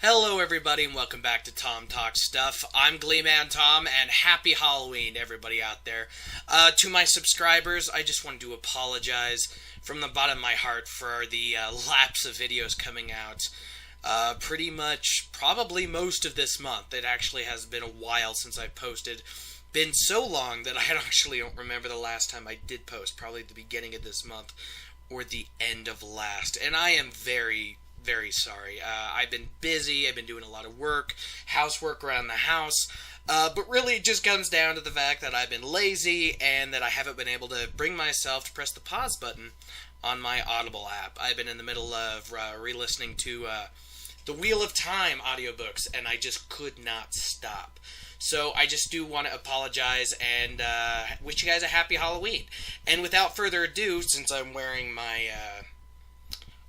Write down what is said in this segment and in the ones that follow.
Hello everybody and welcome back to Tom Talks Stuff. I'm Gleeman Tom and happy Halloween to everybody out there. To my subscribers, I just wanted to apologize from the bottom of my heart for the lapse of videos coming out. Pretty much, probably most of this month. It actually has been a while since I've posted. Been so long that I actually don't remember the last time I did post. Probably at the beginning of this month or the end of last. And I am very sorry. I've been busy, I've been doing a lot of work, housework around the house, but really it just comes down to the fact that I've been lazy and that I haven't been able to bring myself to press the pause button on my Audible app. I've been in the middle of re-listening to the Wheel of Time audiobooks, and I just could not stop. So I just do want to apologize and wish you guys a happy Halloween. And without further ado, since I'm wearing my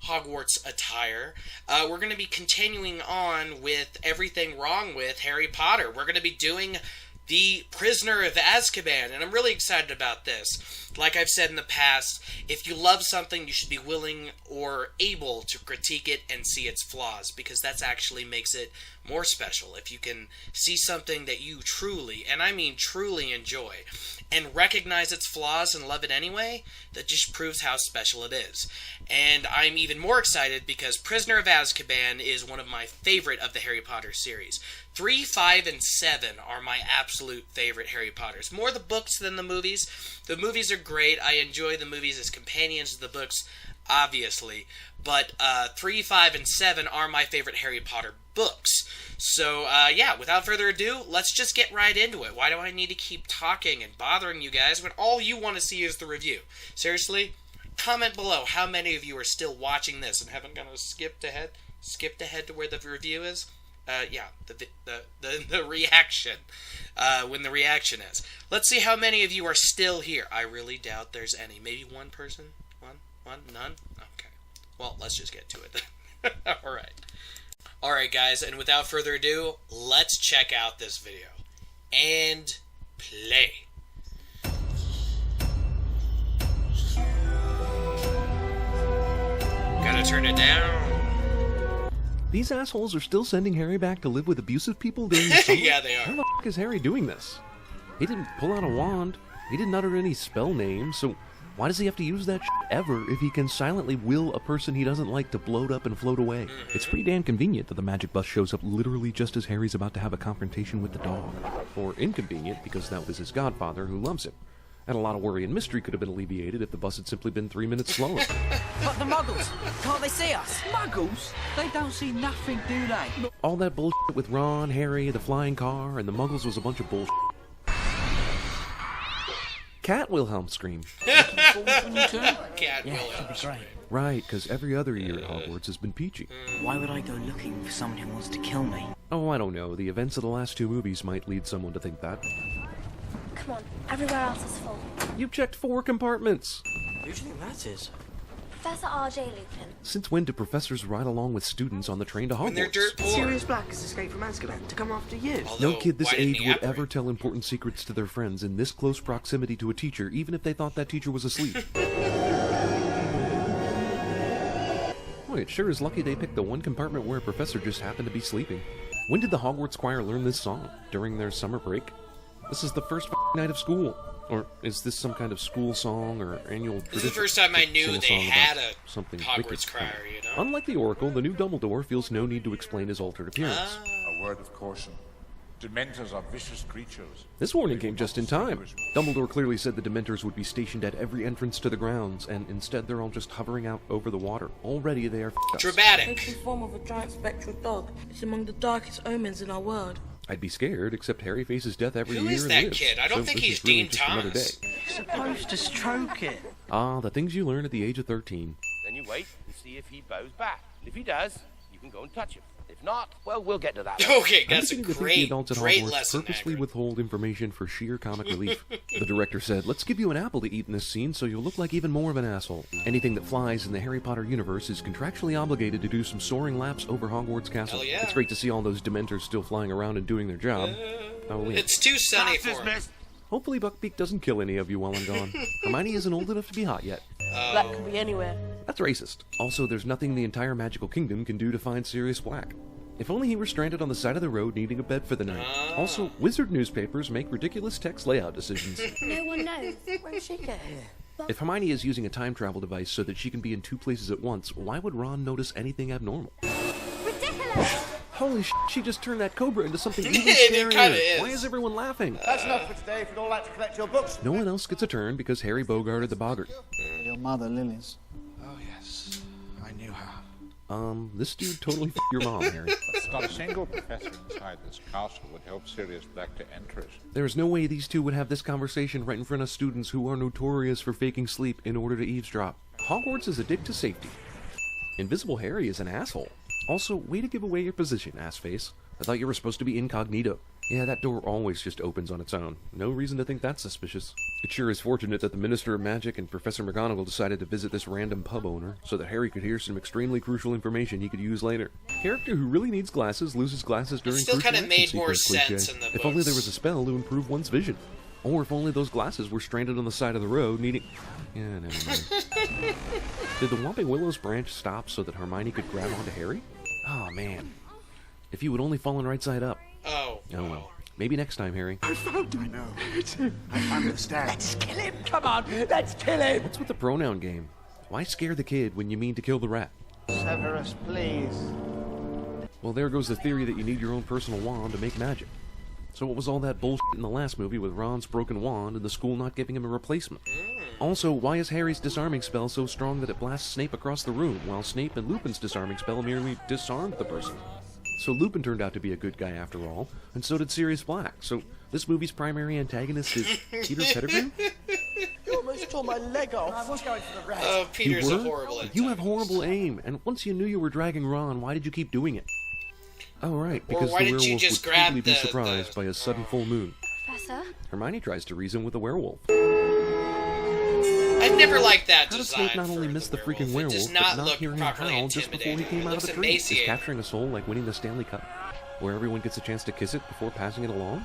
Hogwarts attire, we're going to be continuing on with everything wrong with Harry Potter. We're going to be doing the Prisoner of Azkaban, and I'm really excited about this. Like I've said in the past, if you love something, you should be willing or able to critique it and see its flaws, because that's actually makes it more special. If you can see something that you truly, and I mean truly enjoy, and recognize its flaws and love it anyway, that just proves how special it is. And I'm even more excited because Prisoner of Azkaban is one of my favorite of the Harry Potter series. 3, 5, and 7 are my absolute favorite Harry Potters. More the books than the movies. The movies are great. I enjoy the movies as companions to the books, obviously. But 3, 5, and 7 are my favorite Harry Potter books. So, yeah, without further ado, let's just get right into it. Why do I need to keep talking and bothering you guys when all you want to see is the review? Seriously? Comment below how many of you are still watching this and haven't gone skipped ahead to where the review is. Yeah, the reaction, when the reaction is. Let's see how many of you are still here. I really doubt there's any. Maybe one person? One? None? Okay. Well, let's just get to it then. Alright, guys, and without further ado, let's check out this video. And play. Gotta turn it down. These assholes are still sending Harry back to live with abusive people during the summer? Yeah, they are. How the f*** is Harry doing this? He didn't pull out a wand. He didn't utter any spell names, so why does he have to use that shit ever if he can silently will a person he doesn't like to bloat up and float away? It's pretty damn convenient that the magic bus shows up literally just as Harry's about to have a confrontation with the dog. Or inconvenient because that was his godfather who loves him. And a lot of worry and mystery could have been alleviated if the bus had simply been 3 minutes slower. But the Muggles, can't they see us? Muggles? They don't see nothing, do they? All that bullshit with Ron, Harry, the flying car, and the Muggles was a bunch of bullshit. Cat Wilhelm scream. Cat Yeah, Wilhelm that'd be great. Right, because every other year at Hogwarts has been peachy. Why would I go looking for someone who wants to kill me? Oh, I don't know. The events of the last 2 movies might lead someone to think that. Come on, everywhere else is full. You've checked 4 compartments! Who do you think that is? Professor R.J. Lupin. Since when do professors ride along with students on the train to when they're Hogwarts? dirt poor. Sirius Black has escaped from Azkaban to come after you. Although, No kid this why didn't age he would operate? ever tell important secrets to their friends in this close proximity to a teacher, even if they thought that teacher was asleep. Boy, it sure is lucky they picked the one compartment where a professor just happened to be sleeping. When did the Hogwarts choir learn this song? During their summer break? This is the first night of school. Or is this some kind of school song or annual tradition? This is the first time I to knew sing a they song had about a something Hogwarts wicked? choir, you know? Unlike the Oracle, the new Dumbledore feels no need to explain his altered appearance. A word of caution. Dementors are vicious creatures. This warning came just in time. Dumbledore clearly said the Dementors would be stationed at every entrance to the grounds, and instead they're all just hovering out over the water. Already they are f***ed us. Dramatic. It's the form of a giant spectral dog. It's among the darkest omens in our world. I'd be scared, except Harry faces death every Who year is and that lives. kid? I don't So think this he's is really Dean just another Thomas. day. You're supposed to stroke it. Ah, the things you learn at the age of 13. Then you wait and see if he bows back. If he does, you can go and touch him. If not, well, we'll get to that. Okay, I'm that's a beginning to think the great adults at lesson. Hogwarts purposely Hagrid. withhold information for sheer comic relief. The director said, "Let's give you an apple to eat in this scene so you'll look like even more of an asshole." Anything that flies in the Harry Potter universe is contractually obligated to do some soaring laps over Hogwarts Castle. Hell yeah. It's great to see all those Dementors still flying around and doing their job. Halloween. It's too sunny for him. Hopefully Buckbeak doesn't kill any of you while I'm gone. Hermione isn't old enough to be hot yet. Black could be anywhere. That's racist. Also, there's nothing the entire magical kingdom can do to find Sirius Black. If only he were stranded on the side of the road needing a bed for the night. Also, wizard newspapers make ridiculous text layout decisions. No one knows. Where did she get here? If Hermione is using a time travel device so that she can be in two places at once, why would Ron notice anything abnormal? Ridiculous! Holy shit, she just turned that cobra into something even It scarier. kinda is. Why is everyone laughing? That's enough for today. If you'd all like to collect your books. No one else gets a turn because Harry bogarted the boggart. Your mother, Lily's. Oh, yes. I knew her. This dude totally f***ed your mom, Harry. Not a single professor inside this castle would help Sirius Black to enter it. There is no way these two would have this conversation right in front of students who are notorious for faking sleep in order to eavesdrop. Hogwarts is a dig to safety. Invisible Harry is an asshole. Also, way to give away your position, assface. I thought you were supposed to be incognito. Yeah, that door always just opens on its own. No reason to think that's suspicious. It sure is fortunate that the Minister of Magic and Professor McGonagall decided to visit this random pub owner so that Harry could hear some extremely crucial information he could use later. Character who really needs glasses loses glasses during still crucial kinda action made more sequence sense cliché. in the If only there books. was a spell to improve one's vision. Or if only those glasses were stranded on the side of the road needing... Yeah, never mind. Did the Whomping Willows branch stop so that Hermione could grab onto Harry? Oh, man. If you had only fallen right side up. Oh. Oh well. Maybe next time, Harry. I know. It's him. I understand. Let's kill him! Come on, let's kill him! What's with the pronoun game? Why scare the kid when you mean to kill the rat? Severus, please. Well, there goes the theory that you need your own personal wand to make magic. So what was all that bullshit in the last movie with Ron's broken wand and the school not giving him a replacement? Also, why is Harry's disarming spell so strong that it blasts Snape across the room, while Snape and Lupin's disarming spell merely disarmed the person? So Lupin turned out to be a good guy after all, and so did Sirius Black. So this movie's primary antagonist is Peter Pettigrew? You almost tore my leg off. I was going for the red. Oh, Peter's You a were? horrible You have antagonist. horrible aim, and once you knew you were dragging Ron, why did you keep doing it? Oh, right, because why the didn't you werewolf just would grab totally be the- surprised by a sudden full moon. Professor? Hermione tries to reason with the werewolf. I've never liked that How does design. Snape not only for miss the freaking It does werewolf, not but not look hear him properly howl just before he intimidating. came It out of looks the tree? Is emaciated. capturing a soul like winning the Stanley Cup, where everyone gets a chance to kiss it before passing it along?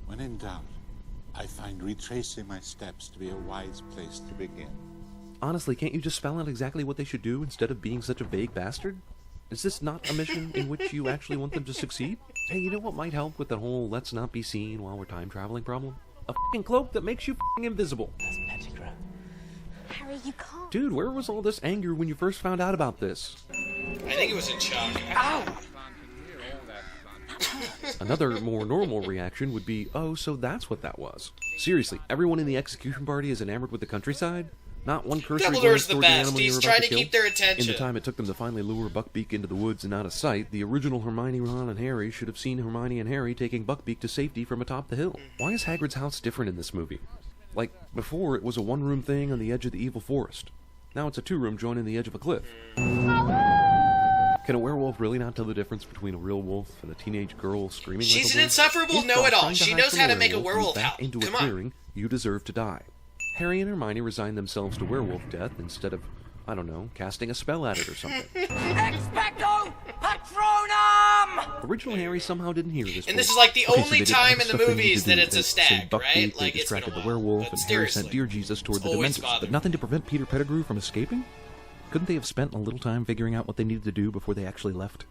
When in doubt, I find retracing my steps to be a wise place to begin. Honestly, can't you just spell out exactly what they should do instead of being such a vague bastard? Is this not a mission in which you actually want them to succeed? Hey, you know what might help with the whole let's not be seen while we're time traveling problem? A f***ing cloak that makes you f***ing invisible. That's Pettigrew. Harry, you can't. Dude, where was all this anger when you first found out about this? I think it was in shock. Another more normal reaction would be, oh, so that's what that was. Seriously, everyone in the execution party is enamored with the countryside? Not one cursory Dumbledore's glance the toward the best. animal you He's were about trying to to kill? keep their In attention. the time it took them to finally lure Buckbeak into the woods and out of sight, the original Hermione, Ron, and Harry should have seen Hermione and Harry taking Buckbeak to safety from atop the hill. Why is Hagrid's house different in this movie? Like, before it was a one-room thing on the edge of the evil forest. Now it's a two-room joining the edge of a cliff. Can a werewolf really not tell the difference between a real wolf and a teenage girl screaming like a She's an wolf? insufferable If know-it-all. trying to She hide knows from how to make a moves werewolf back howl. into Come a on. clearing, you deserve to die. Harry and Hermione resign themselves to werewolf death instead of, I don't know, casting a spell at it or something. Expecto Patronum! Original Harry somehow didn't hear this. And this point. is like the Okay, so only they did time all in the stuff they needed movies to that do. it's a They stag, saved Buckbeak, right? They Like, it's been distracted a the while, werewolf, but and Harry seriously, sent Dear Jesus toward it's the always Dementors. bothered But me. nothing to prevent Peter Pettigrew from escaping? Couldn't they have spent a little time figuring out what they needed to do before they actually left?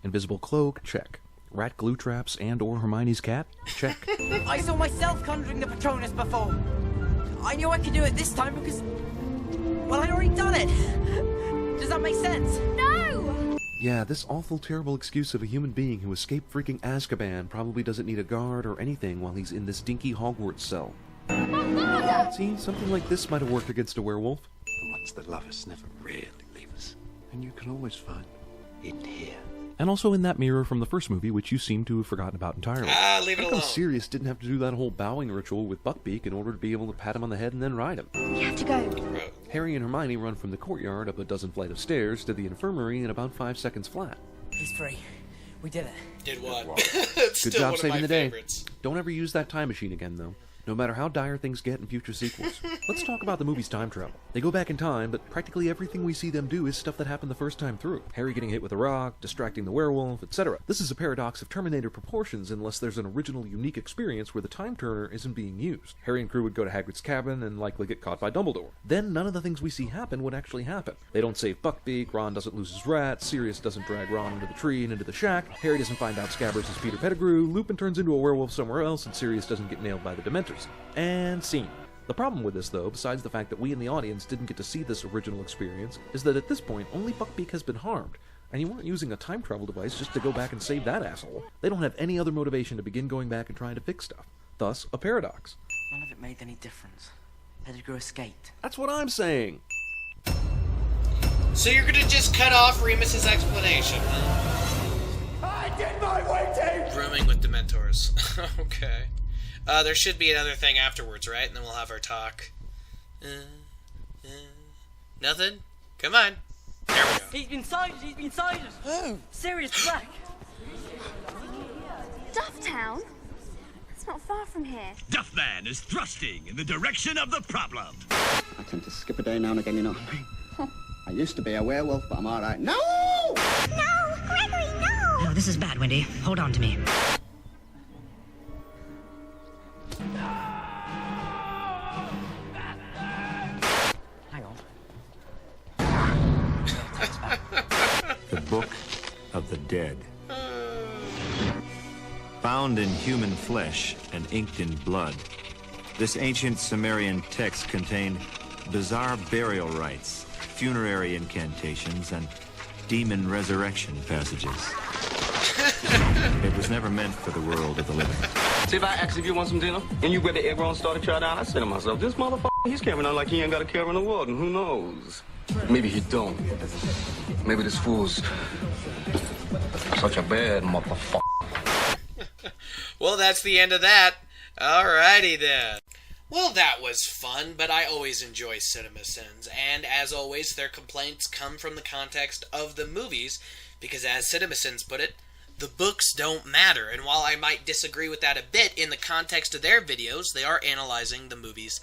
Invisible cloak? Check. Rat glue traps and or Hermione's cat? Check. I saw myself conjuring the Patronus before. I knew I could do it this time because, well, I'd already done it. Does that make sense? No! Yeah, this awful, terrible excuse of a human being who escaped freaking Azkaban probably doesn't need a guard or anything while he's in this dinky Hogwarts cell. See, something like this might have worked against a werewolf. The ones that love us never really leave us. And you can always find in here. And also in that mirror from the first movie, which you seem to have forgotten about entirely. Leave it How come alone. Sirius didn't have to do that whole bowing ritual with Buckbeak in order to be able to pat him on the head and then ride him? You have to go. Harry and Hermione run from the courtyard up a dozen flight of stairs to the infirmary in about 5 seconds flat. He's free. We did it. Did what? Good Still job one of saving my the day. favorites. Don't ever use that time machine again, though. no matter how dire things get in future sequels. Let's talk about the movie's time travel. They go back in time, but practically everything we see them do is stuff that happened the first time through. Harry getting hit with a rock, distracting the werewolf, etc. This is a paradox of Terminator proportions unless there's an original, unique experience where the time turner isn't being used. Harry and crew would go to Hagrid's cabin and likely get caught by Dumbledore. Then none of the things we see happen would actually happen. They don't save Buckbeak, Ron doesn't lose his rat, Sirius doesn't drag Ron into the tree and into the shack, Harry doesn't find out Scabbers is Peter Pettigrew, Lupin turns into a werewolf somewhere else, and Sirius doesn't get nailed by the Dementors. And scene. The problem with this, though, besides the fact that we in the audience didn't get to see this original experience, is that at this point, only Buckbeak has been harmed, and you weren't using a time travel device just to go back and save that asshole. They don't have any other motivation to begin going back and trying to fix stuff. Thus, a paradox. None of it made any difference. Pettigrew escaped. That's what I'm saying. So you're gonna just cut off Remus's explanation, huh? I did my waiting! Rooming with Dementors. Okay. There should be another thing afterwards, right? And then we'll have our talk. Nothing? Come on. There we go. He's been sighted! He's been sighted! Who? Sirius Black! Dufftown? That's not far from here. Duffman is thrusting in the direction of the problem. I tend to skip a day now and again, you know. I used to be a werewolf, but I'm all right. No! No! Gregory, no! Oh, this is bad, Wendy. Hold on to me. Hang on. The Book of the Dead. Found in human flesh and inked in blood, this ancient Sumerian text contained bizarre burial rites, funerary incantations, and demon resurrection passages. It was never meant for the world of the living. See, if I asked if you want some dinner, and you grab the egg roll and start to try down, I said to myself, this motherfucker, he's carrying on like he ain't got a care in the world, and who knows? Maybe he don't. Maybe this fool's such a bad motherfucker. Well, that's the end of that. Alrighty then. Well, that was fun, but I always enjoy CinemaSins, and as always, their complaints come from the context of the movies, because as CinemaSins put it, the books don't matter, and while I might disagree with that a bit, in the context of their videos, they are analyzing the movies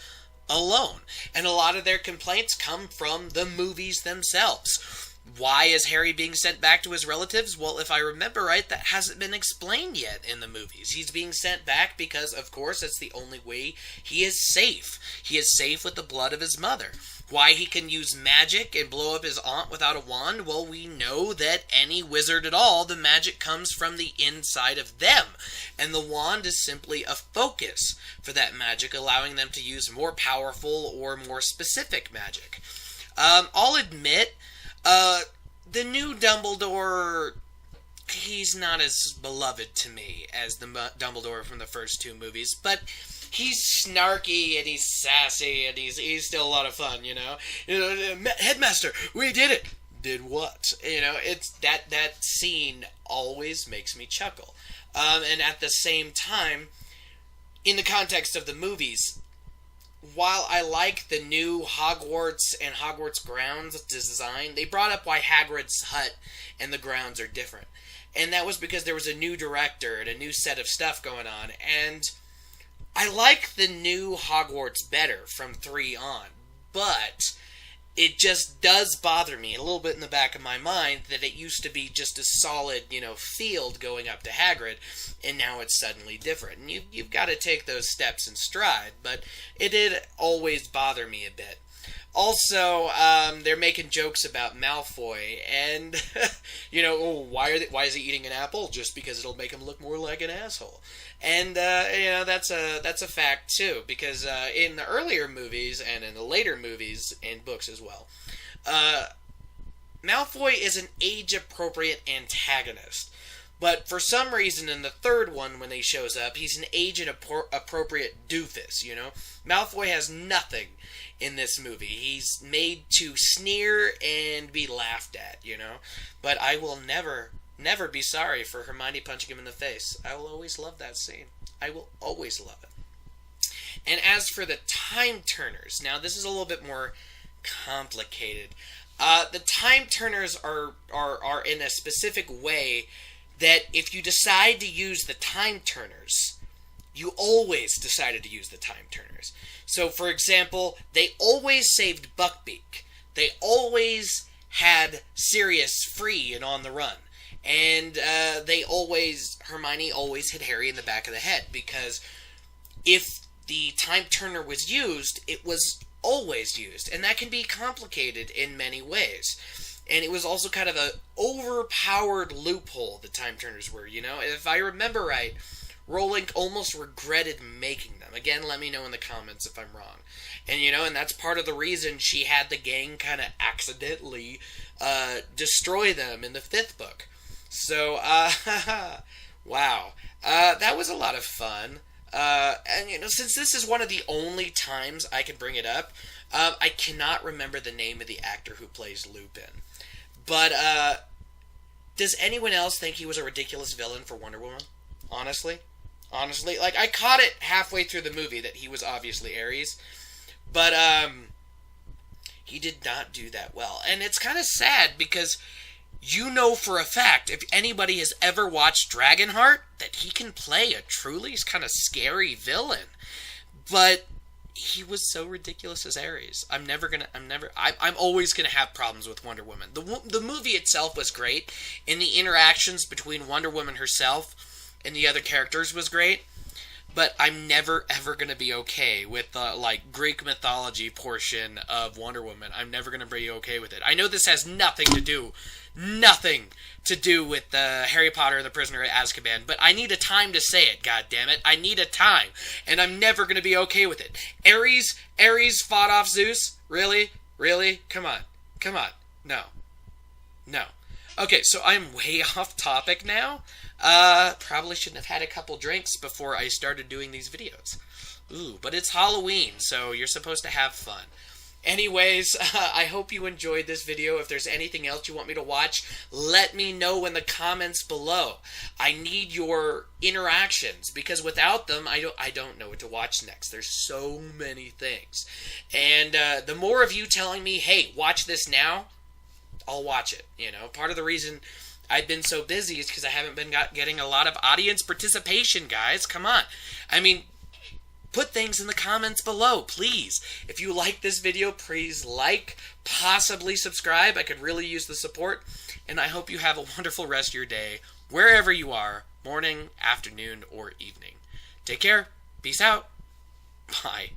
alone, and a lot of their complaints come from the movies themselves. Why is Harry being sent back to his relatives? Well, if I remember right, that hasn't been explained yet in the movies. He's being sent back because, of course, it's the only way he is safe. He is safe with the blood of his mother. Why he can use magic and blow up his aunt without a wand? Well, we know that any wizard at all, the magic comes from the inside of them. And the wand is simply a focus for that magic, allowing them to use more powerful or more specific magic. I'll admit, the new Dumbledore, he's not as beloved to me as the Dumbledore from the first two movies, but he's snarky and he's sassy and he's still a lot of fun, you know? Headmaster, we did it! Did what? It's that scene always makes me chuckle. And at the same time, in the context of the movies, while I like the new Hogwarts and Hogwarts grounds design, they brought up why Hagrid's hut and the grounds are different. And that was because there was a new director and a new set of stuff going on. And I like the new Hogwarts better from 3 on. But it just does bother me a little bit in the back of my mind that it used to be just a solid, field going up to Hagrid, and now it's suddenly different. And you've got to take those steps in stride, but it did always bother me a bit. Also, they're making jokes about Malfoy, and, why is he eating an apple? Just because it'll make him look more like an asshole. And, that's a fact, too, because in the earlier movies, and in the later movies, and books as well, Malfoy is an age-appropriate antagonist. But for some reason, in the third one, when he shows up, he's an age-appropriate doofus, Malfoy has nothing in this movie. He's made to sneer and be laughed at, But I will never be sorry for Hermione punching him in the face. I will always love that scene. I will always love it. And as for the time turners, now this is a little bit more complicated. The time turners are in a specific way that if you decide to use the time turners, you always decided to use the time turners. So, for example, they always saved Buckbeak. They always had Sirius free and on the run. And Hermione always hit Harry in the back of the head, because if the time turner was used, it was always used. And that can be complicated in many ways. And it was also kind of a overpowered loophole, the time turners were, you know? If I remember right, Rowling almost regretted making them. Again, let me know in the comments if I'm wrong. And, you know, and that's part of the reason she had the gang kind of accidentally destroy them in the 5th book. So, wow. That was a lot of fun. And, you know, since this is one of the only times I can bring it up, I cannot remember the name of the actor who plays Lupin. But, does anyone else think he was a ridiculous villain for Wonder Woman? Honestly, like, I caught it halfway through the movie that he was obviously Ares, but he did not do that well. And it's kind of sad, because you know for a fact, if anybody has ever watched Dragonheart, that he can play a truly kind of scary villain. But he was so ridiculous as Ares. I'm always gonna have problems with Wonder Woman. The movie itself was great, and the interactions between Wonder Woman herself and the other characters was great, but I'm never ever gonna be okay with the Greek mythology portion of Wonder Woman. I'm never gonna be okay with it. I know this has nothing to do with Harry Potter and the Prisoner of Azkaban, but I need a time to say it, God damn it! I need a time, and I'm never gonna be okay with it. Ares fought off Zeus? Really? Come on, no. Okay, so I'm way off topic now. Probably shouldn't have had a couple drinks before I started doing these videos. Ooh, but it's Halloween, so you're supposed to have fun. Anyways, I hope you enjoyed this video. If there's anything else you want me to watch, let me know in the comments below. I need your interactions, because without them, I don't know what to watch next. There's so many things. And the more of you telling me, hey, watch this now, I'll watch it. You know, part of the reason I've been so busy is because I haven't been getting a lot of audience participation, guys. Come on. I mean, put things in the comments below, please. If you like this video, please like, possibly subscribe. I could really use the support. And I hope you have a wonderful rest of your day, wherever you are, morning, afternoon, or evening. Take care. Peace out. Bye.